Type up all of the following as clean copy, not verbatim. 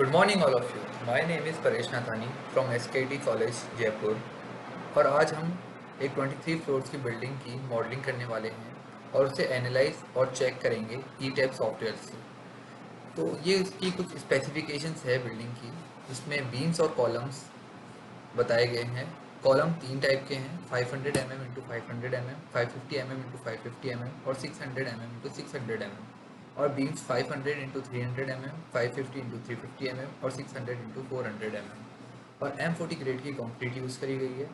Good morning all of you. My name is Paresh Nathani from SKT College Jaipur और आज हम एक 23 floors की बिल्डिंग की मॉडलिंग करने वाले हैं और उसे एनालाइज और चेक करेंगे ई-टैब सॉफ्टवेयर से। तो ये इसकी कुछ स्पेसिफिकेशंस है बिल्डिंग की, इसमें बीम्स और कॉलम्स बताए गए हैं। कॉलम तीन टाइप के हैं, 500 mm into 500 mm, 550 mm into 550 mm और 600 mm इंटू 600 mm। और beams 500 into 300 mm, 550 into 350 mm और 600 इंटू 400 mm। और M40 ग्रेड की कंक्रीट यूज़ करी गई है।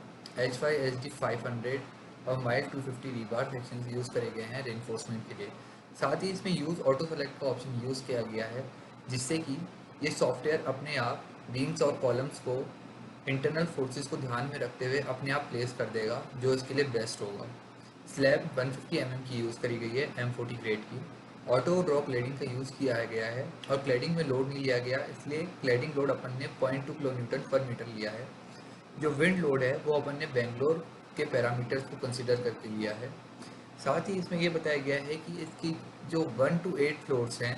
HYSD 500 और माइल 250 रीबार सेक्शन यूज़ करे गए हैं रेनफोर्समेंट के लिए। साथ ही इसमें यूज़ ऑटो सेलेक्ट का ऑप्शन यूज़ किया गया है, जिससे कि ये सॉफ्टवेयर अपने आप बीम्स और कॉलम्स को इंटरनल फोर्सेस को ध्यान में रखते हुए अपने आप प्लेस कर देगा, जो इसके लिए बेस्ट होगा। स्लैब 150 mm की यूज़ करी गई है M40 ग्रेड की। ऑटो ड्रॉ क्लैडिंग का यूज़ किया गया है और क्लैडिंग में लोड नहीं लिया गया, इसलिए क्लैडिंग लोड अपन ने 0.2 किलोन्यूटन पर मीटर लिया है। जो विंड लोड है वो अपन ने बेंगलोर के पैरामीटर्स को कंसिडर करके लिया है। साथ ही इसमें ये बताया गया है कि इसकी जो 1 to 8 फ्लोर्स हैं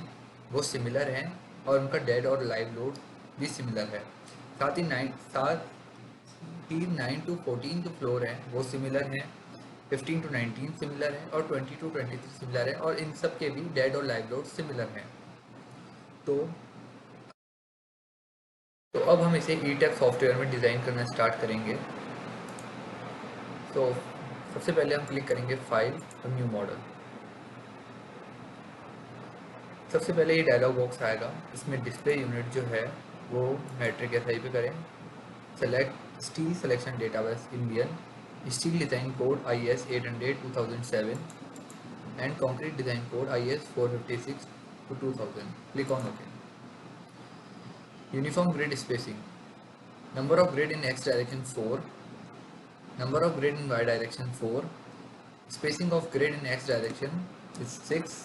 वो सिमिलर हैं और उनका डेड और लाइव लोड भी सिमिलर है। साथ ही 9 to 14 जो फ्लोर हैं वो सिमिलर हैं, 15 to 19 सिमिलर हैं और 20 to 23 सिमिलर हैं और इन सब के भी डेड और लाइव लोड सिमिलर हैं। तो अब हम इसे ई-टैब सॉफ्टवेयर में डिज़ाइन करना स्टार्ट करेंगे। तो सबसे पहले हम क्लिक करेंगे फाइल और न्यू मॉडल। सबसे पहले ये डायलॉग बॉक्स आएगा, इसमें डिस्प्ले यूनिट जो है वो मैट्रिक एसआई पे करें। Select steel selection database Indian, steel design code IS 800 2007 and concrete design code IS 456 2000। Click on okay. Uniform grid spacing, number of grid in x direction 4, number of grid in y direction 4, spacing of grid in x direction is 6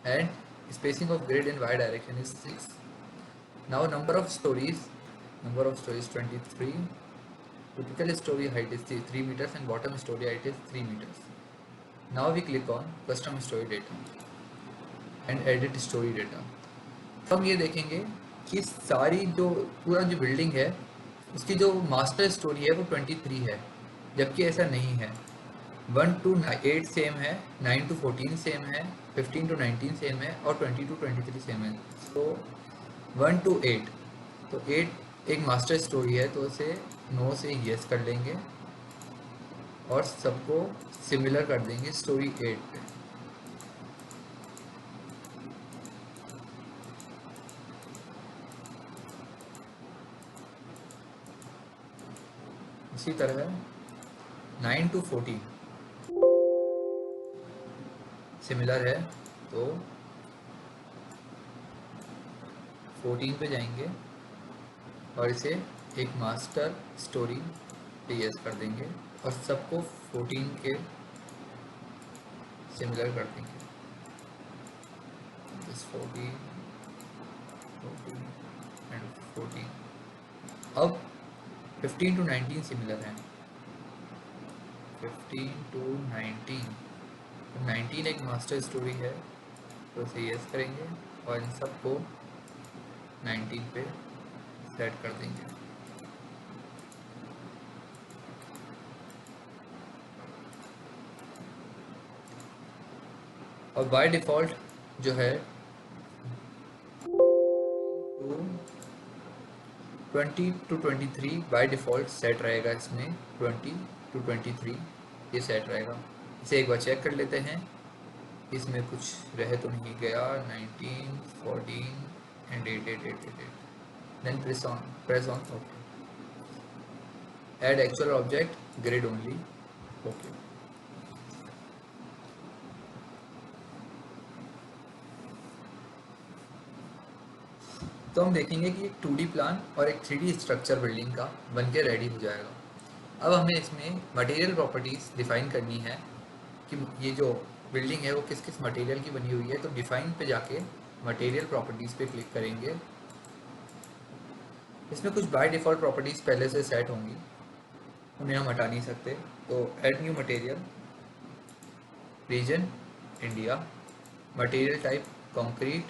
and spacing of grid in y direction is 6. Now number of stories 23. Typical story height is 3 meters and bottom story height is 3 meters. Now we click on custom story data and edit story data. तो हम ये देखेंगे कि सारी जो पूरा जो building है उसकी जो मास्टर स्टोरी है वो 23 है, जबकि ऐसा नहीं है। 1 to 8 सेम है, 9 to 14 सेम है, 15 to 19 सेम है और 20 to 23 सेम है। तो 1 to 8, तो 8 एक मास्टर स्टोरी है, तो उसे 9 से यस कर लेंगे और सबको सिमिलर कर देंगे स्टोरी 8 पे। इसी तरह 9 to 14 सिमिलर है, तो 14 पे जाएंगे और इसे एक मास्टर स्टोरी पे यस कर देंगे और सबको 14 के सिमिलर कर देंगे। This 14 and 14। अब 15 to 19 सिमिलर हैं, 15 to 19। 19 एक मास्टर स्टोरी है, तो इसे यस करेंगे और इन सबको 19 पे सेट कर देंगे। और बाय डिफ़ॉल्ट जो है 20 to 23 बाय डिफ़ॉल्ट सेट रहेगा, इसमें 20 to 23 ये सेट रहेगा। इसे एक बार चेक कर लेते हैं, इसमें कुछ रह तो नहीं गया। 19, 14 and 8 then press on okay. Add actual object grid only okay. तो हम देखेंगे कि एक 2D प्लान और एक 3D स्ट्रक्चर बिल्डिंग का बनके रेडी हो जाएगा। अब हमें इसमें मटेरियल प्रॉपर्टीज़ डिफ़ाइन करनी है कि ये जो बिल्डिंग है वो किस किस मटेरियल की बनी हुई है। तो डिफ़ाइन पे जाके मटेरियल प्रॉपर्टीज़ पे क्लिक करेंगे। इसमें कुछ बाय डिफ़ॉल्ट प्रॉपर्टीज़ पहले से सेट होंगी, उन्हें हम हटा नहीं सकते। तो add new material, region India, material type concrete,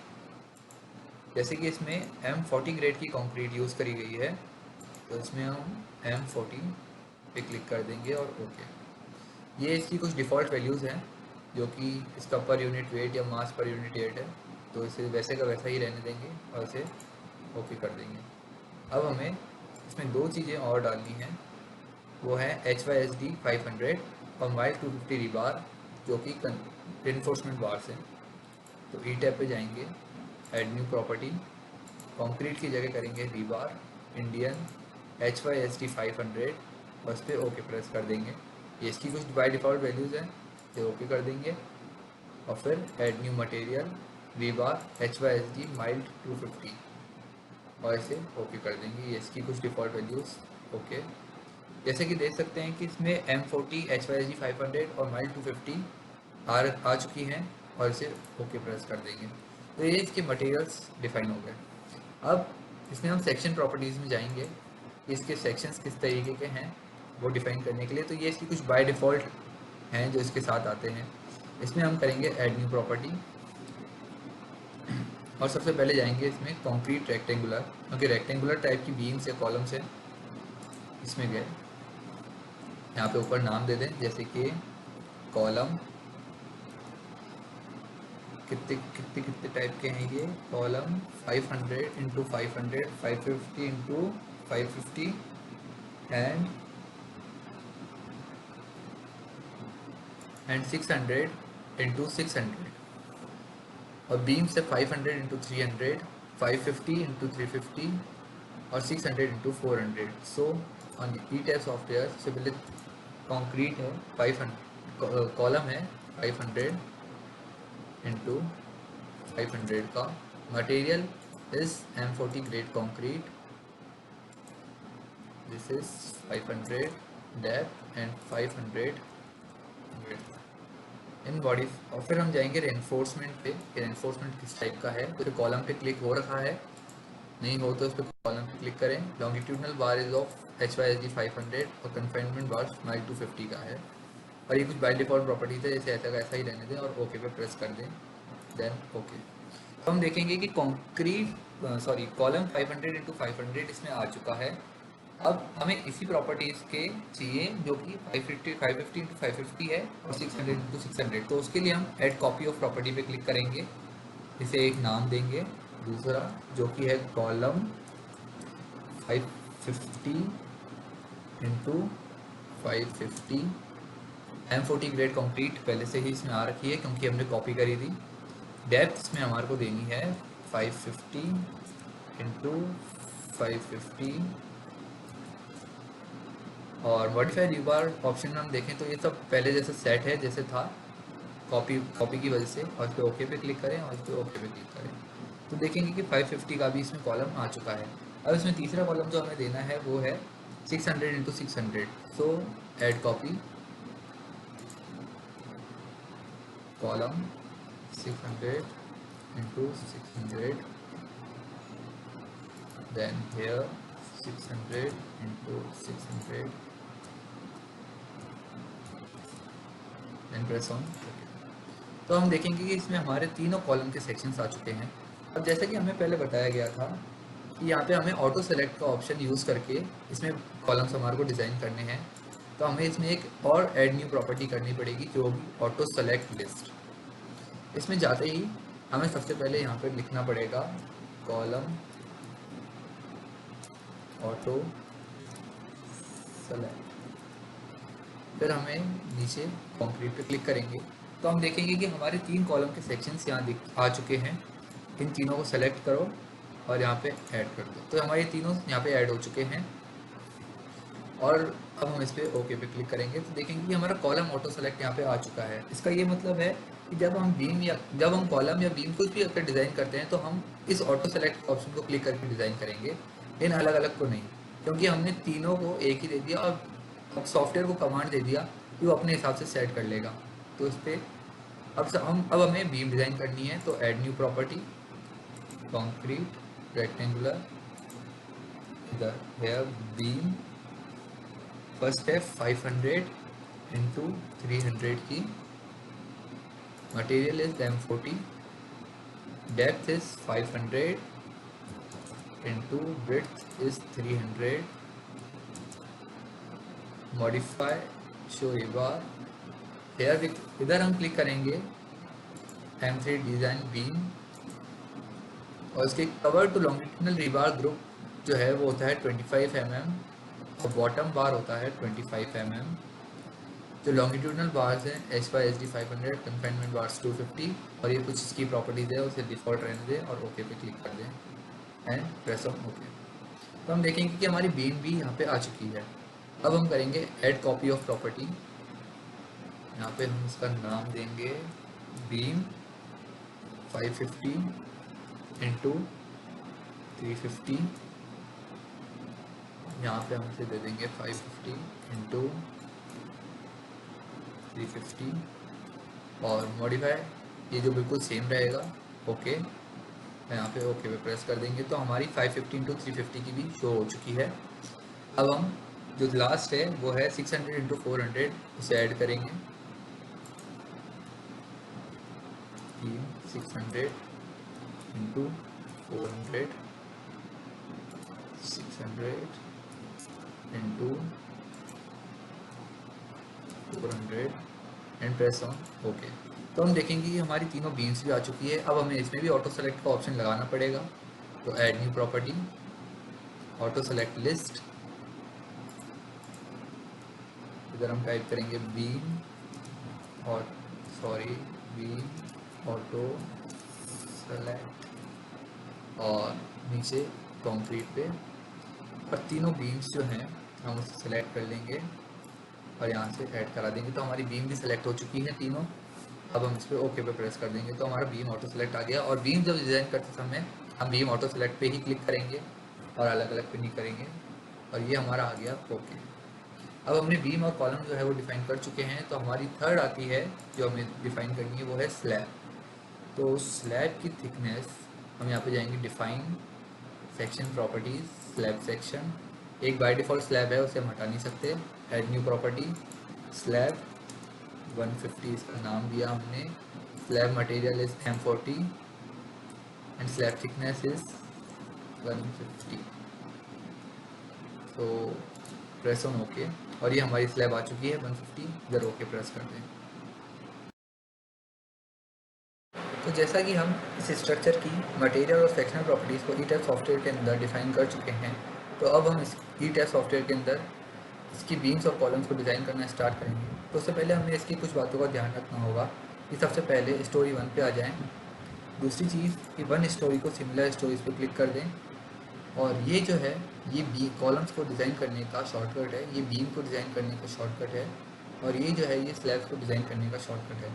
जैसे कि इसमें M40 ग्रेड की कंक्रीट यूज़ करी गई है, तो इसमें हम M40 पे क्लिक कर देंगे और ओके। ये इसकी कुछ डिफ़ॉल्ट वैल्यूज़ हैं, जो कि इसका पर यूनिट वेट या मास पर यूनिट वेट है, तो इसे वैसे का वैसा ही रहने देंगे और इसे ओके कर देंगे। अब हमें इसमें दो चीज़ें और डालनी हैं, वो है HYSD 500 और माइल 250 रिबार, जो कि रिइंफोर्समेंट बार्स हैं। तो ई टैब पे जाएंगे, ऐड न्यू प्रॉपर्टी, कंक्रीट की जगह करेंगे रिबार इंडियन HYSD 500 और इस पर ओके प्रेस कर देंगे। ये इसकी कुछ बाय डिफ़ॉल्ट वैल्यूज़ हैं, ये ओके कर देंगे और फिर add new material रिबार HYSD mild 250 और इसे ओके कर देंगे। ये इसकी कुछ डिफ़ॉल्ट वैल्यूज़ ओके। जैसे कि देख सकते हैं कि इसमें M40 HYSD 500 और माइल्ड 250 आ चुकी हैं और इसे ओके प्रेस कर देंगे। तो ये इसके मटेरियल्स डिफाइन हो गए। अब इसमें हम सेक्शन प्रॉपर्टीज़ में जाएंगे, इसके सेक्शंस किस तरीके के हैं वो डिफाइन करने के लिए। तो ये इसकी कुछ बाय डिफ़ॉल्ट हैं जो इसके साथ आते हैं। इसमें हम करेंगे ऐड न्यू प्रॉपर्टी और सबसे पहले जाएंगे इसमें कंक्रीट रेक्टेंगुलर, क्योंकि रेक्टेंगुलर टाइप की बीम्स या कॉलम्स है। इसमें गए, यहाँ पे ऊपर नाम दे दें, जैसे कि कॉलम कितने कितने कितने टाइप के हैं ये column 500 into 500, 550 into 550 and 600 into 600, और बीम से 500 इंटू 300, 550 इंटू 350 और 600 into 400। So on E tab software सबसे पहले कंक्रीट है 500, कॉलम है 500 इंटू 500 का, material is M40 grade concrete, this is 500 depth and 500 in body. और फिर हम जाएंगे रेनफोर्समेंट पे, रेनफोर्समेंट किस टाइप का है। तो कॉलम पे क्लिक हो रखा है, नहीं हो तो उस पर कॉलम पे क्लिक करें। Longitudinal bar is of HYSD 500 और कन्फाइनमेंट बार माइल 250 का है, और ये कुछ बाय डिफ़ॉल्ट प्रॉपर्टीज है, जैसे ऐसा का ऐसा ही रहने दें और ओके पे प्रेस कर दें, देन ओके। तो हम देखेंगे कि कॉलम 500 इंटू 500 इसमें आ चुका है। अब हमें इसी प्रॉपर्टीज़ के चाहिए जो कि 550 इंटू 550 है और 600 इंटू 600। तो उसके लिए हम ऐड कॉपी ऑफ प्रॉपर्टी पे क्लिक करेंगे, इसे एक नाम देंगे दूसरा, जो कि है column 550 into 550। M40 grade concrete पहले से ही इसमें आ रखी है क्योंकि हमने कॉपी करी थी। डेप्थ इसमें हमारे को देनी है 550 इंटू 550, और मॉडिफाई रिबार ऑप्शन में हम देखें तो ये सब पहले जैसे सेट है जैसे था कॉपी की वजह से, और इस पर ओके पे क्लिक करें और इस पर ओके पे क्लिक करें तो देखेंगे कि 550 का भी इसमें कॉलम आ चुका है। अब इसमें तीसरा कॉलम जो हमें देना है वो है 600 into 600। So add copy column 600 into 600, then here 600 into 600 then press on OK। तो हम देखेंगे कि इसमें हमारे तीनों कॉलम के सेक्शंस आ चुके हैं। अब जैसा कि हमें पहले बताया गया था कि यहाँ पे हमें ऑटो सेलेक्ट का ऑप्शन यूज़ करके इसमें कॉलम्स हमारे को डिज़ाइन करने हैं, तो हमें इसमें एक और ऐड न्यू प्रॉपर्टी करनी पड़ेगी जो होगी ऑटो सेलेक्ट लिस्ट। इसमें जाते ही हमें सबसे पहले यहाँ पर लिखना पड़ेगा कॉलम ऑटो सेलेक्ट, फिर हमें नीचे कंक्रीट पे क्लिक करेंगे तो हम देखेंगे कि हमारे तीन कॉलम के सेक्शंस यहाँ आ चुके हैं। इन तीनों को सेलेक्ट करो और यहाँ पे ऐड कर दो, तो हमारे तीनों यहाँ पे ऐड हो चुके हैं। और अब हम इस पर ओके पे क्लिक करेंगे तो देखेंगे कि हमारा कॉलम ऑटो सेलेक्ट यहाँ पे आ चुका है। इसका ये मतलब है कि जब हम कॉलम या बीम कुछ भी अगर डिज़ाइन करते हैं तो हम इस ऑटो सेलेक्ट ऑप्शन को क्लिक करके डिज़ाइन करेंगे, इन अलग अलग को नहीं, क्योंकि हमने तीनों को एक ही दे दिया और अब सॉफ्टवेयर को कमांड दे दिया कि वो अपने हिसाब से सेट कर लेगा। तो इस पर अब हमें बीम डिज़ाइन करनी है, तो add new property concrete rectangular, इधर हेयर बीम, फर्स्ट है 500 इंटू 300 की, material is M40, depth is 500 into width is 300, modify show rebar, here इधर हम क्लिक करेंगे M3 डिज़ाइन बीम, और इसके cover to longitudinal rebar group जो है वो होता है 25 mm और बॉटम बार होता है 25 mm। जो लॉन्गिट्यूडनल बार्स हैं HYSD 500, कन्फाइनमेंट बार्स 250, और ये कुछ इसकी प्रॉपर्टीज़ है, उसे डिफ़ॉल्ट रहने दें और ओके पे क्लिक कर दें एंड प्रेस ऑन ओके। तो हम देखेंगे कि हमारी बीम भी यहाँ पे आ चुकी है। अब हम करेंगे ऐड कॉपी ऑफ प्रॉपर्टी, यहाँ पे हम इसका नाम देंगे बीम 550 इंटू 350, यहाँ पे हम इसे दे देंगे 550 इंटू 350, और मॉडिफाई ये जो बिल्कुल सेम रहेगा ओके, यहाँ पे ओके पे प्रेस कर देंगे तो हमारी 550 इंटू 350 की भी शो हो चुकी है। अब हम जो लास्ट है वो है 600 इंटू 400, उसे ऐड करेंगे, 600 into 400, 600 into 400 and press on okay. तो हम देखेंगे कि हमारी तीनों बीम्स भी आ चुकी है। अब हमें इसमें भी ऑटो सेलेक्ट का ऑप्शन लगाना पड़ेगा, तो add new property, auto select list, इधर हम टाइप करेंगे बीम और बीम ऑटो सेलेक्ट, और नीचे कंक्रीट पे, और तीनों बीम्स जो हैं हम उसे सेलेक्ट कर लेंगे और यहाँ से ऐड करा देंगे। तो हमारी बीम भी सेलेक्ट हो चुकी है तीनों। अब हम इस पर ओके पे प्रेस कर देंगे तो हमारा बीम ऑटो सेलेक्ट आ गया। और बीम जब डिज़ाइन करते समय हम बीम ऑटो सेलेक्ट पे ही क्लिक करेंगे और अलग अलग पे नहीं करेंगे, और ये हमारा आ गया ओके। अब हमने बीम और कॉलम जो है वो डिफ़ाइन कर चुके हैं, तो हमारी थर्ड आती है जो हमें डिफ़ाइन करनी है, वो है स्लैब। तो स्लैब की थिकनेस हम यहाँ पे जाएंगे define section properties slab section, एक बाय डिफ़ॉल्ट स्लैब है उसे हम हटा नहीं सकते, ऐड न्यू प्रॉपर्टी स्लैब 150 इसका नाम दिया हमने, slab material is M40 and slab thickness is 150, तो प्रेस ऑन ओके, और ये हमारी स्लैब आ चुकी है 150, इधर ओके प्रेस कर दें। तो जैसा कि हम इस स्ट्रक्चर की मटेरियल और सेक्शनल प्रॉपर्टीज़ को ई-टैब सॉफ्टवेयर के अंदर डिफ़ाइन कर चुके हैं, तो अब हम इस ई-टैब सॉफ्टवेयर के अंदर इसकी बीम्स और कॉलम्स को डिज़ाइन करना स्टार्ट करेंगे। तो उससे पहले हमें इसकी कुछ बातों का ध्यान रखना होगा कि सबसे पहले स्टोरी 1 पे आ जाएं। दूसरी चीज़ कि 1 स्टोरी को सिमिलर स्टोरीज़ पे क्लिक कर दें, और ये जो है ये बी कॉलम्स को डिज़ाइन करने का शॉर्टकट है, ये बीम को डिज़ाइन करने का शॉर्टकट है, और ये जो है ये स्लैब्स को डिज़ाइन करने का शॉर्टकट है।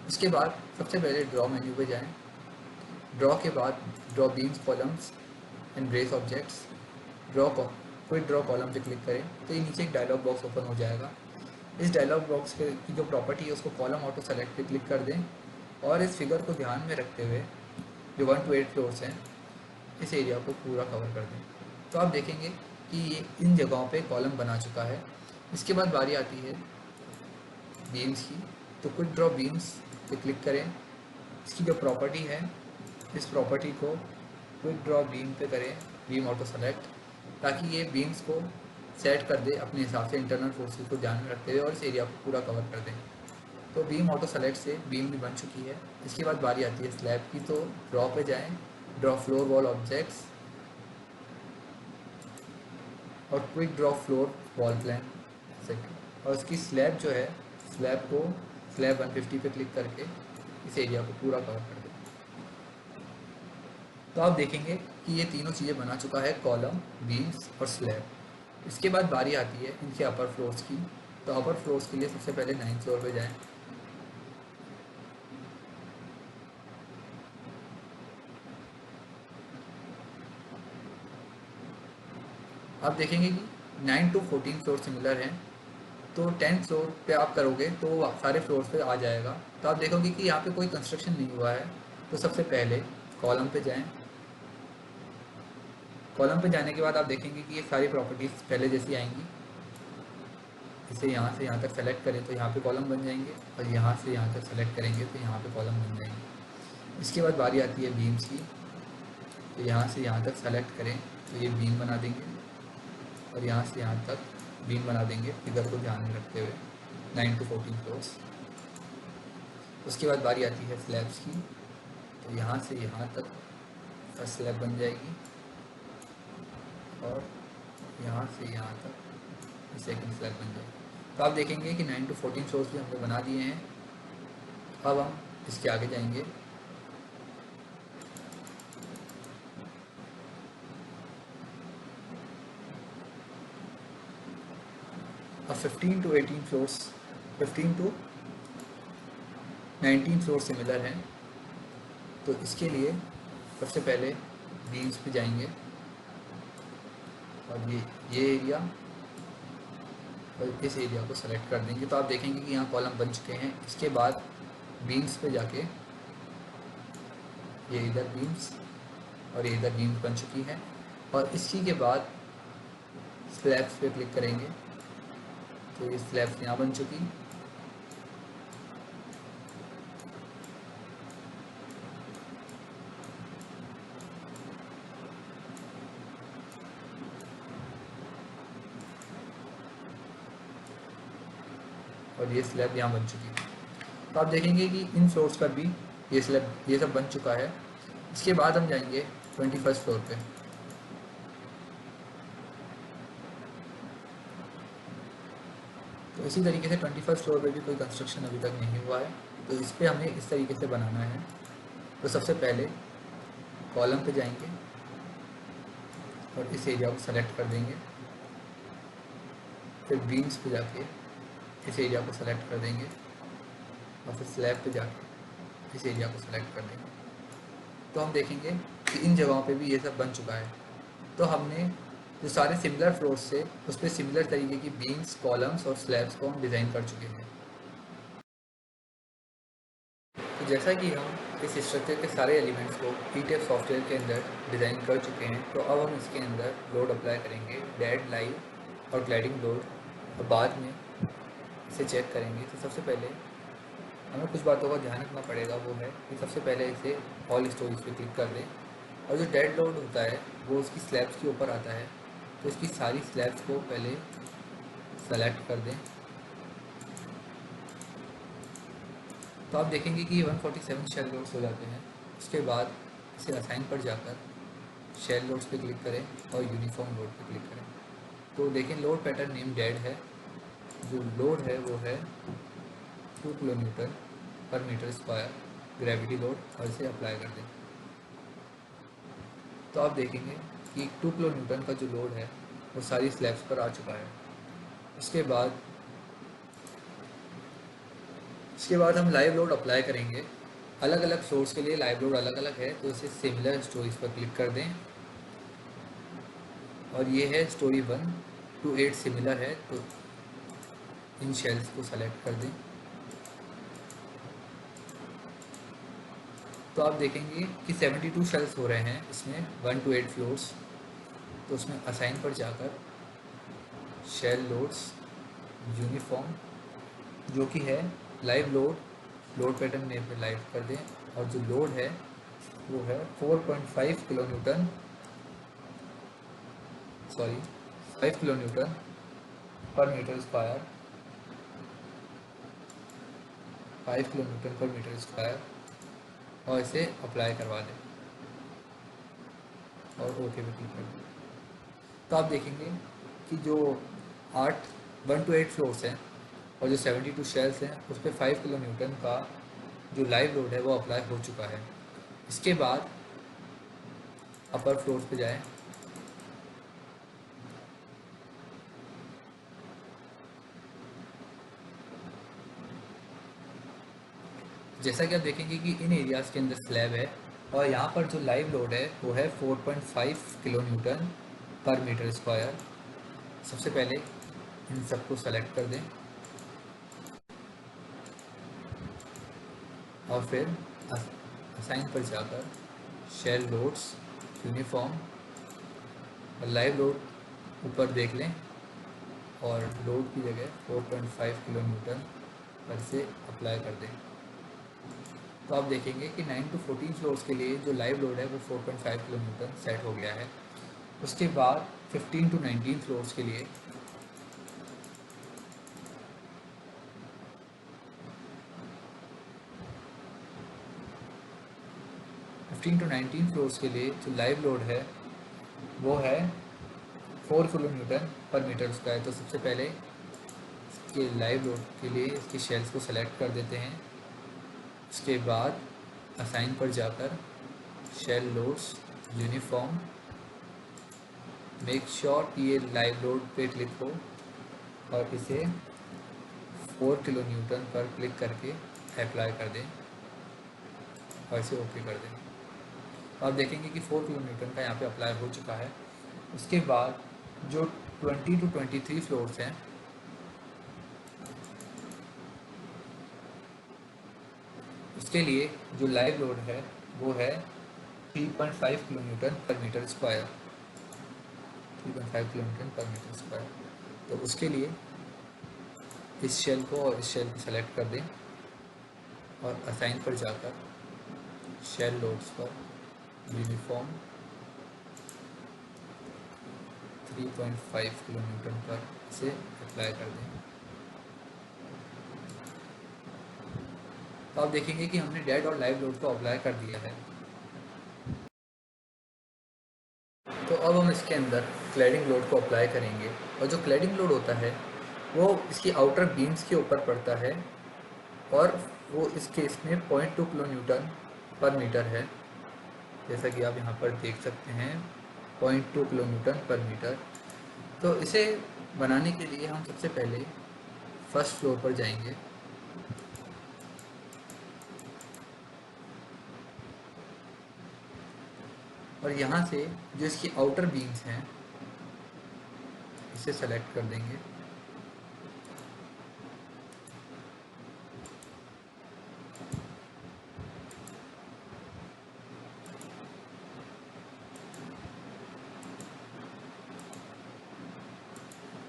उसके बाद सबसे पहले ड्रॉ मेन्यू पे जाएं, ड्रॉ के बाद draw beams columns and brace objects, quick draw column पे क्लिक करें तो ये नीचे एक डायलॉग बॉक्स ओपन हो जाएगा। इस डायलॉग बॉक्स की जो प्रॉपर्टी है उसको कॉलम ऑटो सेलेक्ट पे क्लिक कर दें, और इस फिगर को ध्यान में रखते हुए जो 1 to 8 फ्लोर्स हैं इस एरिया को पूरा कवर कर दें। तो आप देखेंगे कि ये इन जगहों पे कॉलम बना चुका है। इसके बाद बारी आती है बीम्स की, तो क्विक ड्रॉ बीम्स पे क्लिक करें, इसकी जो प्रॉपर्टी है इस प्रॉपर्टी को क्विक ड्रॉ बीम पे करें, बीम ऑटो सेलेक्ट, ताकि ये बीम्स को सेट कर दे अपने हिसाब से इंटरनल फोर्सेस को ध्यान में रखते हुए और इस एरिया को पूरा कवर कर दें। तो बीम ऑटो सेलेक्ट से बीम भी बन चुकी है। इसके बाद बारी आती है स्लैब की, तो ड्रॉ पे जाएं, ड्रॉ फ्लोर वॉल ऑब्जेक्ट्स और quick draw floor wall plan set, और इसकी स्लैब जो है स्लैब को स्लैब 150 पे क्लिक करके इस एरिया को पूरा कवर कर दें। तो आप देखेंगे कि ये तीनों चीज़ें बना चुका है, कॉलम, बीम्स और स्लैब। इसके बाद बारी आती है इनके अपर फ्लोर्स की, तो अपर फ्लोर्स के लिए सबसे पहले 9th फ्लोर पे जाएं, आप देखेंगे कि 9 to 14 फ्लोर सिमिलर हैं, तो 10th फ्लोर पे आप करोगे तो सारे फ्लोर्स पे आ जाएगा। तो आप देखोगे कि यहाँ पे कोई कंस्ट्रक्शन नहीं हुआ है। तो सबसे पहले कॉलम पे जाएं, कॉलम पे जाने के बाद आप देखेंगे कि ये सारी प्रॉपर्टीज़ पहले जैसी आएंगी। इसे यहाँ से यहाँ तक सेलेक्ट करें तो यहाँ पे कॉलम बन जाएंगे, और यहाँ से यहाँ तक सेलेक्ट करेंगे तो यहाँ पे कॉलम बन जाएंगे। इसके बाद बारी आती है बीम्स की, तो यहाँ से यहाँ तक सेलेक्ट करें तो ये बीम बना देंगे, और यहाँ से यहाँ तक बीम बना देंगे फिगर को ध्यान में रखते हुए 9 to 14 फ्लोर्स। उसके बाद बारी आती है स्लैब्स की, तो यहाँ से यहाँ तक फर्स्ट स्लैब बन जाएगी, और यहाँ से यहाँ तक सेकंड स्लैब बन जाएगी। तो आप देखेंगे कि 9 to 14 फ्लोर्स भी हमने बना दिए हैं। अब हम इसके आगे जाएंगे। अब 15 to 18 floors, 15 to 19 floor similar हैं। तो इसके लिए सबसे पहले बीम्स पे जाएंगे, और ये एरिया और इस एरिया को सेलेक्ट कर देंगे। तो आप देखेंगे कि यहाँ कॉलम बन चुके हैं। इसके बाद बीम्स पे जाके ये इधर बीम्स और ये इधर बीम्स बन चुकी हैं, और इसी के बाद स्लैब्स पे क्लिक करेंगे तो ये स्लैब्स यहाँ बन चुकी। और ये स्लैब यहाँ बन चुकी है। तो आप देखेंगे कि इन फ्लोर्स पर भी ये स्लैब ये सब बन चुका है। इसके बाद हम जाएंगे 21st फ्लोर पे। तो इसी तरीके से 21st फ्लोर पे भी कोई कंस्ट्रक्शन अभी तक नहीं हुआ है, तो इस पर हमें इस तरीके से बनाना है। तो सबसे पहले कॉलम पे जाएंगे और इस एरिया को सेलेक्ट कर देंगे, फिर बीम्स पे जाके इस एरिया को सेलेक्ट कर देंगे, और फिर स्लैब पे जाके इस एरिया को सेलेक्ट कर देंगे। तो हम देखेंगे कि इन जगहों पे भी ये सब बन चुका है। तो हमने जो सारे सिमिलर फ्लोर्स थे उस पर सिमिलर तरीके की बीम्स, कॉलम्स और स्लैब्स को हम डिज़ाइन कर चुके हैं। तो जैसा कि हम इस स्ट्रक्चर के सारे एलिमेंट्स को ईटेप सॉफ्टवेयर के अंदर डिज़ाइन कर चुके हैं, तो अब हम इसके अंदर लोड अप्लाई करेंगे, डेड, लाइव और ग्लाइडिंग लोड, और बाद में इसे चेक करेंगे। तो सबसे पहले हमें कुछ बातों का ध्यान रखना पड़ेगा, वो है कि सबसे पहले इसे ऑल स्टोरेज पे क्लिक कर दें, और जो डेड लोड होता है वो उसकी स्लैब्स के ऊपर आता है, तो इसकी सारी स्लैब्स को पहले सेलेक्ट कर दें। तो आप देखेंगे कि 147 शेल लोड्स हो जाते हैं। उसके बाद इसे असाइन पर जाकर शेल लोड्स पे क्लिक करें और यूनिफॉर्म लोड पे क्लिक करें। तो देखें लोड पैटर्न नेम डेड है, जो लोड है वो है 2 किलोन्यूटन पर मीटर स्क्वायर ग्रेविटी लोड, और इसे अप्लाई कर दें। तो आप देखेंगे कि 2 किलोन्यूटन का जो लोड है वो सारी स्लैब्स पर आ चुका है। उसके बाद हम लाइव लोड अप्लाई करेंगे। अलग अलग सोर्स के लिए लाइव लोड अलग अलग है, तो इसे सिमिलर स्टोरीज पर क्लिक कर दें, और ये है स्टोरी 1 to 8 सिमिलर है, तो इन शेल्स को सेलेक्ट कर दें। तो आप देखेंगे कि 72 शेल्स हो रहे हैं इसमें 1 to 8 फ्लोर्स। तो उसमें असाइन पर जाकर शेल लोड्स यूनिफॉर्म, जो कि है live load, load pattern name पे लाइव कर दें, और जो लोड है वो है 4.5 किलोन्यूटन, सॉरी 5 किलोन्यूटन पर मीटर स्क्वायर, 5 किलोन्यूटन पर मीटर स्क्वायर, और इसे अप्लाई करवा दें और ओके पे क्लिक कर दें। तो आप देखेंगे कि जो 1 to 8 फ्लोर्स हैं और जो 72 शेल्स हैं उस पर 5 किलोन्यूटन का जो लाइव लोड है वो अप्लाई हो चुका है। इसके बाद अपर फ्लोर्स पे जाएं, जैसा कि आप देखेंगे कि इन एरियाज़ के अंदर स्लैब है, और यहाँ पर जो लाइव लोड है वो है 4.5 किलोन्यूटन पर मीटर स्क्वायर। सबसे पहले इन सबको सेलेक्ट कर दें, और फिर असाइन पर जाकर शेल लोड्स यूनिफॉर्म और लाइव लोड ऊपर देख लें, और लोड की जगह 4.5 किलोन्यूटन पर से अप्लाई कर दें। तो आप देखेंगे कि 9 to 14 फ्लोर्स के लिए जो लाइव लोड है वो 4.5 किलो न्यूटन सेट हो गया है। उसके बाद 15 to 19 फ्लोर्स के लिए 15 to 19 फ्लोर्स के लिए जो लाइव लोड है वो है 4 किलो न्यूटन पर मीटर स्क्वायर। तो सबसे पहले इसके लाइव लोड के लिए इसकी शेल्स को सेलेक्ट कर देते हैं। उसके बाद असाइन पर जाकर shell loads uniform, make sure कि ये लाइव लोड पे क्लिक हो और इसे 4 किलो न्यूटन पर क्लिक करके अप्लाई कर दें और इसे ओके कर दें। तो आप देखेंगे कि 4 किलो न्यूटन का यहाँ पे अप्लाई हो चुका है। उसके बाद जो 20 to 23 फ्लोर्स हैं उसके लिए जो लाइव लोड है वो है 3.5 किलो न्यूटन पर मीटर स्क्वायर। 3.5 किलो न्यूटन पर मीटर स्क्वायर। तो उसके लिए इस शेल को और इस शेल को सेलेक्ट कर दें और असाइन पर जाकर शेल लोड्स पर यूनिफॉर्म 3.5 किलो न्यूटन पर इसे अप्लाई कर दें। तो आप देखेंगे कि हमने डेड और लाइव लोड को अप्लाई कर दिया है। तो अब हम इसके अंदर क्लैडिंग लोड को अप्लाई करेंगे और जो क्लैडिंग लोड होता है वो इसकी आउटर बीम्स के ऊपर पड़ता है और वो इस केस में 0.2 किलो न्यूटन पर मीटर है। जैसा कि आप यहाँ पर देख सकते हैं 0.2 किलो न्यूटन पर मीटर। तो इसे बनाने के लिए हम सबसे पहले फर्स्ट फ्लोर पर जाएंगे और यहाँ से जो इसकी आउटर बीम्स हैं इसे सेलेक्ट कर देंगे।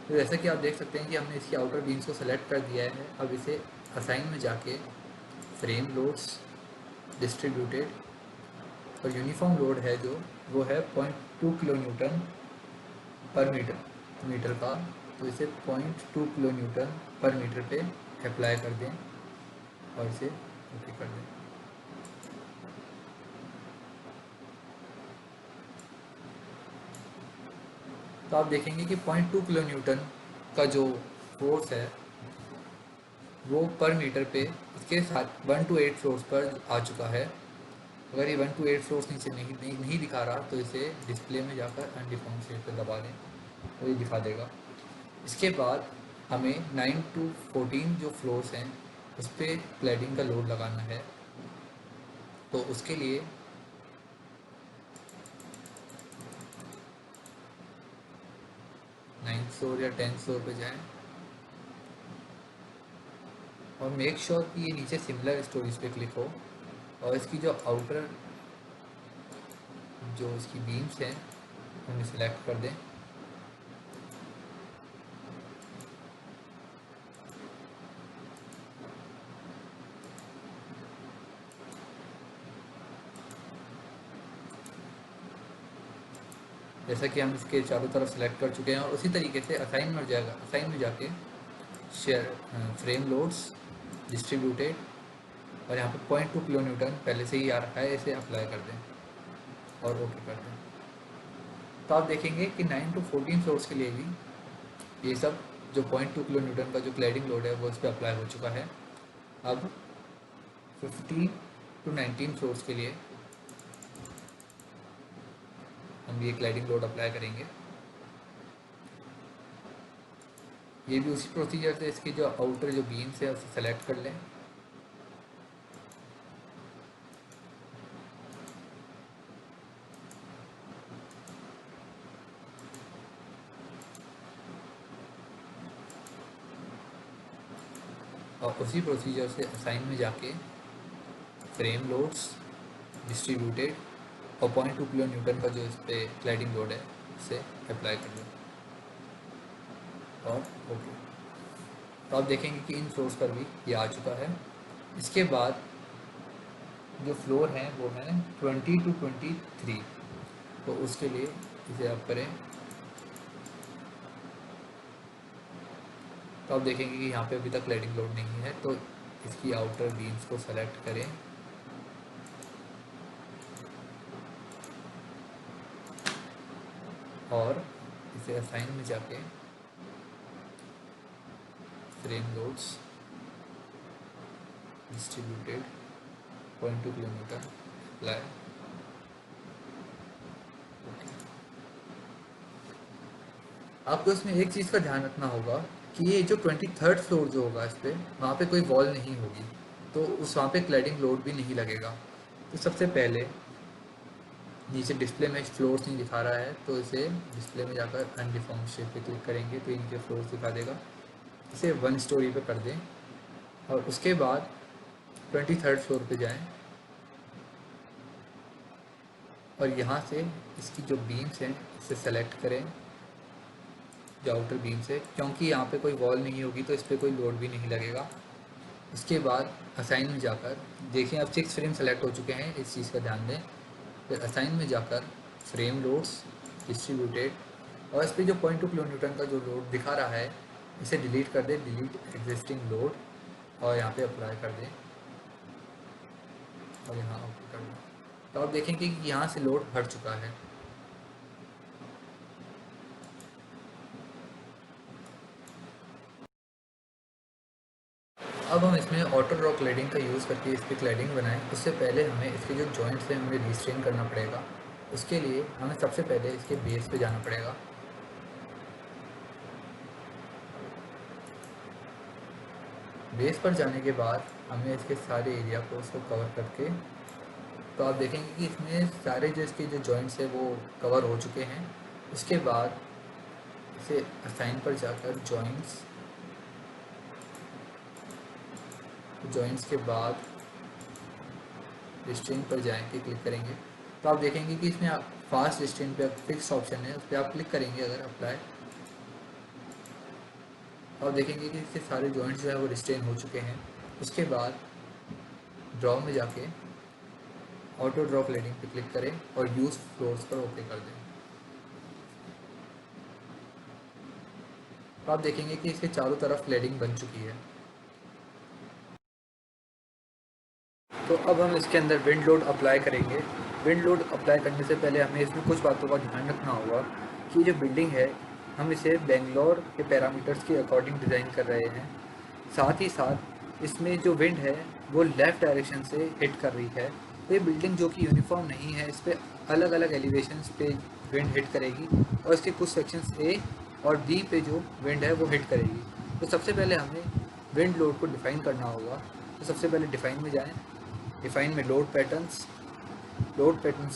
तो जैसा कि आप देख सकते हैं कि हमने इसकी आउटर बीम्स को सेलेक्ट कर दिया है। अब इसे असाइन में जाके फ्रेम लोड्स डिस्ट्रीब्यूटेड और यूनिफॉर्म लोड है जो वो है 0.2 किलो न्यूटन पर मीटर का। तो इसे 0.2 किलो न्यूटन पर मीटर पे अप्लाई कर दें और इसे ओके कर दें। तो आप देखेंगे कि 0.2 किलो न्यूटन का जो फोर्स है वो पर मीटर पे इसके साथ 1 to 8 फ्लोर्स पर आ चुका है। अगर ये 1 to 8 फ्लोर्स नीचे नहीं दिखा रहा तो इसे डिस्प्ले में जाकर अनडिफाइंड शेप पर दबा दें तो ये दिखा देगा। इसके बाद हमें 9 to 14 जो फ्लोर्स हैं उस पर क्लैडिंग का लोड लगाना है। तो उसके लिए नाइन्थ फ्लोर या 10th फ्लोर पे जाएं और मेक श्योर कि ये नीचे सिमिलर स्टोरीज पे क्लिक हो और इसकी जो आउटर जो इसकी बीम्स हैं उन्हें सेलेक्ट कर दें। जैसा कि हम इसके चारों तरफ सेलेक्ट कर चुके हैं और उसी तरीके से असाइन में जाके शेयर फ्रेम लोड्स डिस्ट्रीब्यूटेड और यहाँ पर 0.2 किलो न्यूटन पहले से ही आ रखा है, इसे अप्लाई कर दें और ओके कर दें। तो आप देखेंगे कि 9 to 14 फ्लोर्स के लिए भी ये सब जो 0.2 किलो न्यूटन का जो क्लैडिंग लोड है वो इस पर अप्लाई हो चुका है। अब 15 to 19 फ्लोर्स के लिए हम ये क्लैडिंग लोड अप्लाई करेंगे। ये भी उसी प्रोसीजर से इसकी जो आउटर जो बीम्स है उसे सेलेक्ट कर लें और उसी प्रोसीजर से असाइन में जाके फ्रेम लोड्स डिस्ट्रीब्यूटेड और 0.2 किलो न्यूटन का जो इस पर क्लैडिंग लोड है उसे अप्लाई कर दें और ओके। तो आप देखेंगे कि इन फ्लोर्स पर भी ये आ चुका है। इसके बाद जो फ्लोर हैं वो हैं 20 to 23। तो उसके लिए इसे आप करें तो आप देखेंगे कि यहाँ पे अभी तक क्लैडिंग लोड नहीं है, तो इसकी आउटर बीम्स को सेलेक्ट करें और इसे असाइन में जाके frame loads distributed 0.2 kilometre apply. आपको इसमें एक चीज़ का ध्यान रखना होगा कि ये जो 23rd फ्लोर जो होगा इस पर वहाँ पे कोई वॉल नहीं होगी, तो उस वहाँ पे क्लैडिंग लोड भी नहीं लगेगा। तो सबसे पहले नीचे डिस्प्ले में फ्लोर्स नहीं दिखा रहा है, तो इसे डिस्प्ले में जाकर अनडिफॉर्म शेप पे क्लिक करेंगे तो ये नीचे फ्लोर्स दिखा देगा। इसे 1 स्टोरी पे कर दें और उसके बाद 23rd फ्लोर पे जाएं और यहाँ से इसकी जो बीम्स हैं इसे सेलेक्ट करें, जो आउटर बीम्स है, क्योंकि यहाँ पे कोई वॉल नहीं होगी तो इस पर कोई लोड भी नहीं लगेगा। इसके बाद असाइन में जाकर देखिए अब 6 फ्रेम सेलेक्ट हो चुके हैं, इस चीज़ का ध्यान दें। फिर असाइन में जाकर फ्रेम लोड्स डिस्ट्रीब्यूटेड और इस पर जो 0.2 किलो न्यूटन का जो लोड दिखा रहा है इसे डिलीट कर दें, डिलीट एग्जिस्टिंग लोड, और यहाँ पे अप्लाई कर दें और यहाँ ओके कर दें। तो आप देखेंगे कि यहाँ से लोड हट चुका है। अब हम इसमें ऑटो ड्रॉ क्लैडिंग का यूज़ करके इस पर क्लैडिंग बनाएं। उससे पहले हमें इसके जो जॉइंट्स हैं हमें रिस्ट्रेन करना पड़ेगा। उसके लिए हमें सबसे पहले इसके बेस पे जाना पड़ेगा। बेस पर जाने के बाद हमें इसके सारे एरिया को उसको कवर करके, तो आप देखेंगे कि इसमें सारे जो इसके जो जॉइंट्स हैं वो कवर हो चुके हैं। उसके बाद इसे असाइन पर जाकर जॉइंट्स के बाद रिस्ट्रेन पर जाएंगे, क्लिक करेंगे तो आप देखेंगे कि इसमें आप फास्ट रिस्ट्रेन पे फिक्स ऑप्शन है, उस पर आप क्लिक करेंगे अगर अप्लाई, और देखेंगे कि इसके सारे जॉइंट्स जो है वो रिस्ट्रेन हो चुके हैं। उसके बाद ड्रॉ में जाके ऑटो ड्रॉ क्लैडिंग पे क्लिक करें और यूज़ फ्लोर्स पर ओके कर दें। तो आप देखेंगे कि इसके चारों तरफ क्लैडिंग बन चुकी है। तो अब हम इसके अंदर विंड लोड अप्लाई करेंगे। विंड लोड अप्लाई करने से पहले हमें इसमें कुछ बातों का ध्यान रखना होगा कि जो बिल्डिंग है हम इसे बेंगलोर के पैरामीटर्स के अकॉर्डिंग डिज़ाइन कर रहे हैं। साथ ही साथ इसमें जो विंड है वो लेफ़्ट डायरेक्शन से हिट कर रही है। तो ये बिल्डिंग जो कि यूनिफॉर्म नहीं है, इस पर अलग अलग एलिवेशंस पे विंड हिट करेगी और इसके कुछ सेक्शंस ए और बी पे जो विंड है वो हिट करेगी। तो सबसे पहले हमें विंड लोड को डिफ़ाइन करना होगा। तो सबसे पहले डिफ़ाइन में जाएँ, डिफ़ाइन में लोड पैटर्न्स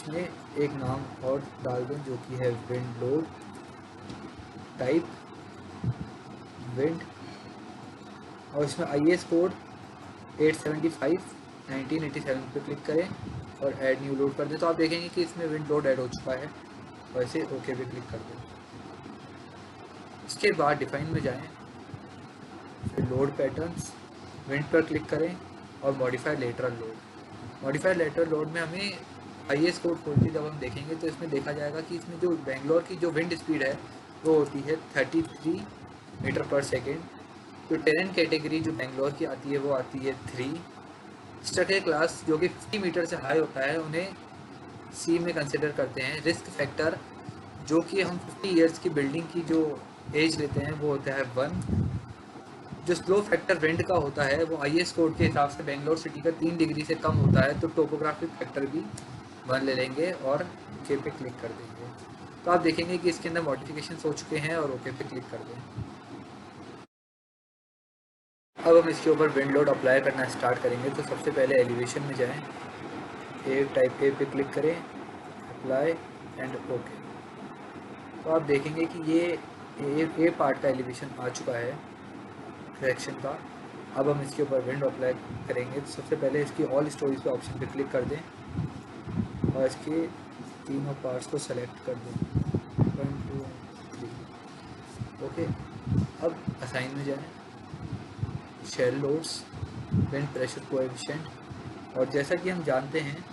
में एक नाम और डाल दें जो कि है विंड लोड टाइप विंड, और इसमें IS कोड 875/1987 पे क्लिक करें और ऐड न्यू लोड कर दें। तो आप देखेंगे कि इसमें विंड लोड ऐड हो चुका है और इसे ओके पे क्लिक कर दें। इसके बाद डिफ़ाइन में जाएं, फिर लोड पैटर्न्स विंड पर क्लिक करें और modify lateral load. Modify lateral load में हमें IS कोड खोल के जब हम देखेंगे तो इसमें देखा जाएगा कि इसमें जो बेंगलोर की जो विंड स्पीड है वो होती है 33 मीटर पर सेकेंड। जो टेरेन कैटेगरी जो बेंगलोर की आती है वो आती है 3। स्ट्रक्चर क्लास जो कि 50 मीटर से हाई होता है उन्हें C में कंसिडर करते हैं। रिस्क फैक्टर जो कि हम 50 ईयर्स की बिल्डिंग की जो एज लेते हैं वो होता है 1। जो स्लो फैक्टर विंड का होता है वो IS कोड के हिसाब से बेंगलोर सिटी का 3 डिग्री से कम होता है, तो टोपोग्राफिक फैक्टर भी 1 ले लेंगे और ओके पे क्लिक कर देंगे। तो आप देखेंगे कि इसके अंदर मॉडिफिकेशन हो चुके हैं और ओके पे क्लिक कर दें। अब हम इसके ऊपर विंड लोड अप्लाई करना स्टार्ट करेंगे। तो सबसे पहले एलिवेशन में जाएं, टाइप ए पे क्लिक करें, अप्लाई एंड ओके। तो आप देखेंगे कि ये ए पार्ट का एलिवेशन आ चुका है करेक्शन का। अब हम इसके ऊपर विंड अप्लाई करेंगे। तो सबसे पहले इसकी ऑल स्टोरीज पे ऑप्शन पे क्लिक कर दें और इसके तीनों पार्ट्स को सेलेक्ट कर दें, 1 2 3 ओके। अब असाइन में जाएं, shell loads, wind pressure coefficient और जैसा कि हम जानते हैं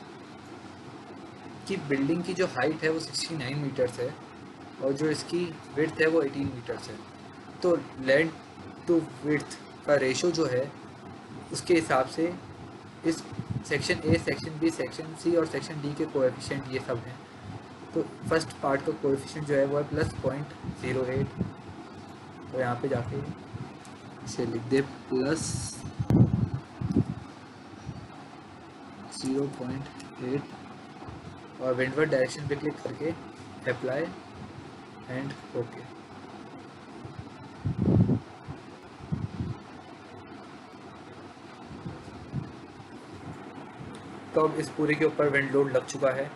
कि बिल्डिंग की जो हाइट है वो 69 मीटर्स है और जो इसकी विड्थ है वो 18 मीटर्स है। तो लेंथ टू विड्थ का रेशो जो है उसके हिसाब से इस section A, section B, section C और सेक्शन डी के कोएफिशिएंट ये सब हैं। तो फर्स्ट पार्ट का कोएफिशिएंट जो है वो है +0.08। तो यहाँ पे जाके इसे लिख दे +0.8 और विंडवर्ड डायरेक्शन पे क्लिक करके अप्लाई एंड ओके। तो अब इस पूरे के ऊपर विंड लोड लग चुका है।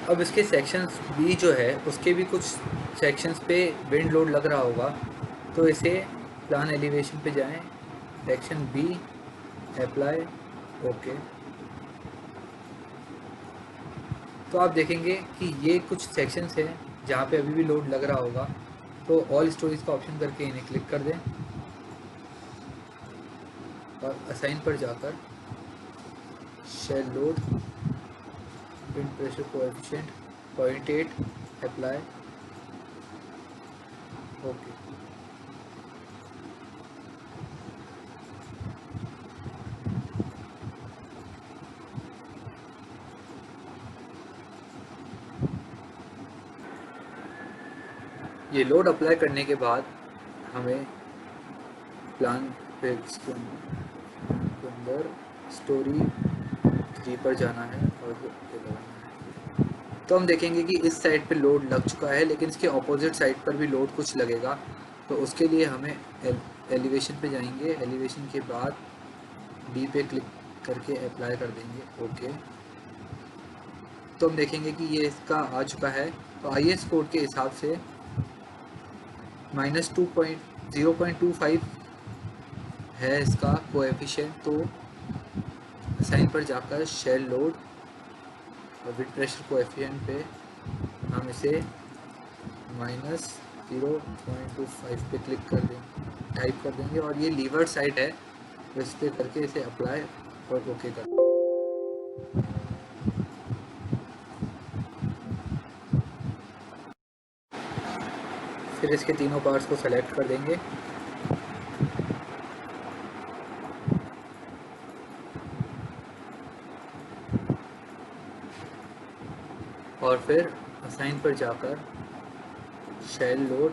अब इसके सेक्शंस बी जो है उसके भी कुछ सेक्शंस पे विंड लोड लग रहा होगा। तो इसे प्लान एलिवेशन पे जाएं, सेक्शन बी, अप्लाई, ओके। तो आप देखेंगे कि ये कुछ सेक्शंस हैं जहाँ पे अभी भी लोड लग रहा होगा। तो ऑल स्टोरीज का ऑप्शन करके इन्हें क्लिक कर दें और असाइन पर जाकर shell load, wind pressure coefficient 0.8, apply, okay. ये लोड अप्लाई करने के बाद हमें प्लान पे इसके अंदर स्टोरी 3 पर जाना है और ये लगाना है। तो हम देखेंगे कि इस साइड पे लोड लग चुका है, लेकिन इसके ऑपोजिट साइड पर भी लोड कुछ लगेगा। तो उसके लिए हमें एलिवेशन पे जाएंगे, एलिवेशन के बाद बी पे क्लिक करके अप्लाई कर देंगे, ओके। तो हम देखेंगे कि ये इसका आ चुका है। तो IS कोड के हिसाब से -0.25 है इसका कोएफिशिएंट। तो साइन पर जाकर शेल लोड और विंड प्रेशर कोएफिशिएंट पे हम इसे -0.25 पे क्लिक कर देंगे, टाइप कर देंगे और ये लीवर साइड है, तो इस पर करके इसे अप्लाई और ओके कर। फिर इसके तीनों पार्ट्स को सेलेक्ट कर देंगे और फिर असाइन पर जाकर shell load,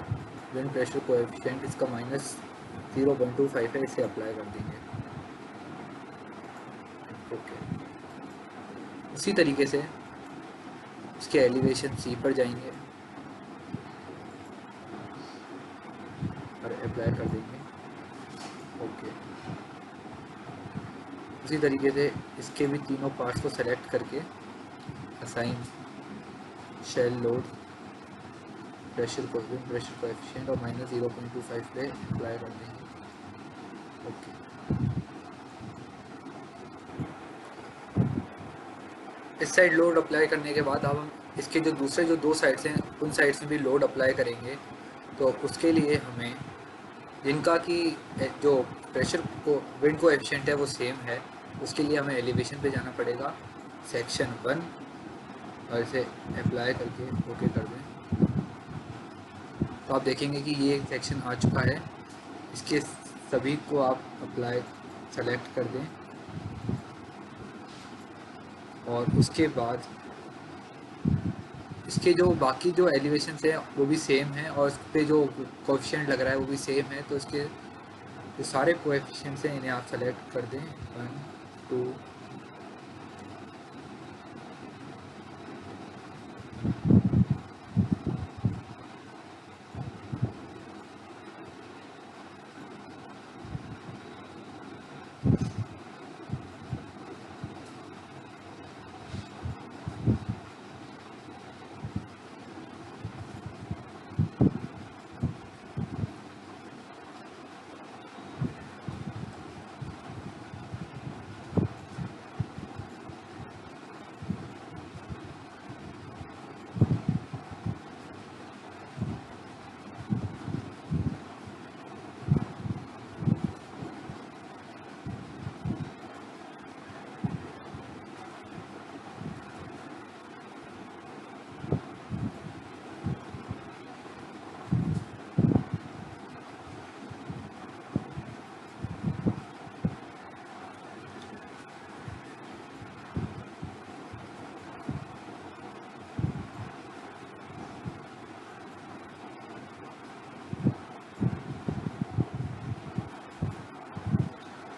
wind pressure coefficient इसका -0.25 है, इसे अप्लाई कर देंगे, ओके। उसी तरीके से इसके एलिवेशन सी पर जाएंगे और अप्लाई कर देंगे, ओके। उसी तरीके से इसके भी तीनों पार्ट्स को सेलेक्ट करके assign shell load, pressure coefficient और -0.25 पे अप्लाई कर देंगे, ओके। इस साइड लोड अप्लाई करने के बाद अब हम इसके जो दूसरे जो 2 साइड्स हैं उन साइड्स में भी लोड अप्लाई करेंगे। तो उसके लिए हमें जिनका कि जो प्रेशर को विंड कोएफिशिएंट है वो सेम है, उसके लिए हमें एलिवेशन पे जाना पड़ेगा, सेक्शन 1, और इसे अप्लाई करके ओके कर दें। तो आप देखेंगे कि ये सेक्शन आ चुका है। इसके सभी को आप अप्लाई सेलेक्ट कर दें और उसके बाद इसके जो बाकी जो एलिवेशंस हैं वो भी सेम है और इस पे जो कोएफिशिएंट लग रहा है वो भी सेम है। तो इसके जो सारे कोएफिशिएंट्स हैं इन्हें आप सेलेक्ट कर दें, 1, 2,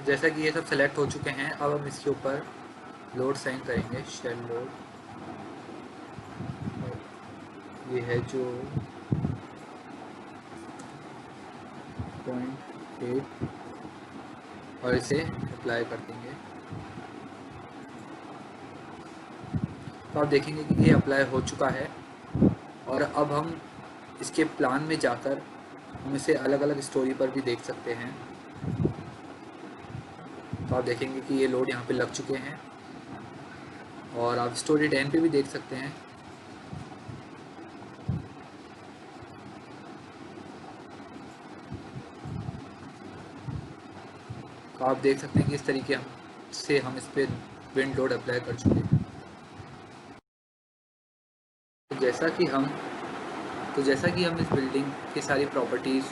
जैसा कि ये सब सेलेक्ट हो चुके हैं, अब हम इसके ऊपर लोड साइन करेंगे, शेल लोड। ये है जो 0.8 और इसे अप्लाई कर देंगे। तो आप देखेंगे कि ये अप्लाई हो चुका है और अब हम इसके प्लान में जाकर हम इसे अलग अलग स्टोरी पर भी देख सकते हैं। तो आप देखेंगे कि ये लोड यहाँ पे लग चुके हैं और आप स्टोरी 10 पे भी देख सकते हैं। तो आप देख सकते हैं कि इस तरीके से हम इस पर विंड लोड अप्लाई कर चुके हैं। तो जैसा कि हम इस बिल्डिंग की सारी प्रॉपर्टीज़,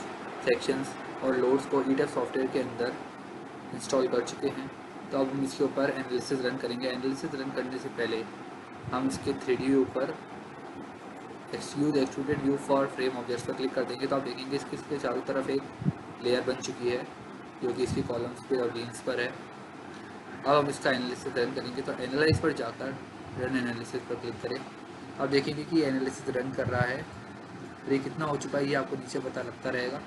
सेक्शंस और लोड्स को ईडफ सॉफ्टवेयर के अंदर इंस्टॉल कर चुके हैं, तो अब हम इसके ऊपर एनालिसिस रन करेंगे। एनालिसिस रन करने से पहले हम इसके 3D व्यू पर use extruded view for frame objects पर क्लिक कर देंगे। तो आप देखेंगे इसके चारों तरफ एक लेयर बन चुकी है जो कि इसकी कॉलम्स पे और बीन्स पर है। अब हम इसका एनालिसिस रन करेंगे, तो एनालाइज पर जाकर रन एनालिसिस पर क्लिक करें। आप देखेंगे कि एनालिसिस रन कर रहा है और ये कितना हो चुका है ये आपको नीचे पता लगता रहेगा।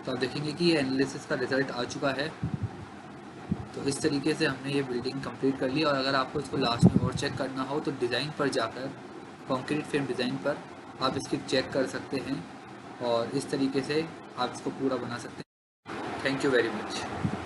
तो आप देखेंगे कि ये एनालिसिस का रिजल्ट आ चुका है। तो इस तरीके से हमने ये बिल्डिंग कंप्लीट कर ली। और अगर आपको इसको लास्ट में और चेक करना हो तो डिज़ाइन पर जाकर कंक्रीट फ्रेम डिज़ाइन पर आप इसकी चेक कर सकते हैं और इस तरीके से आप इसको पूरा बना सकते हैं। Thank you very much.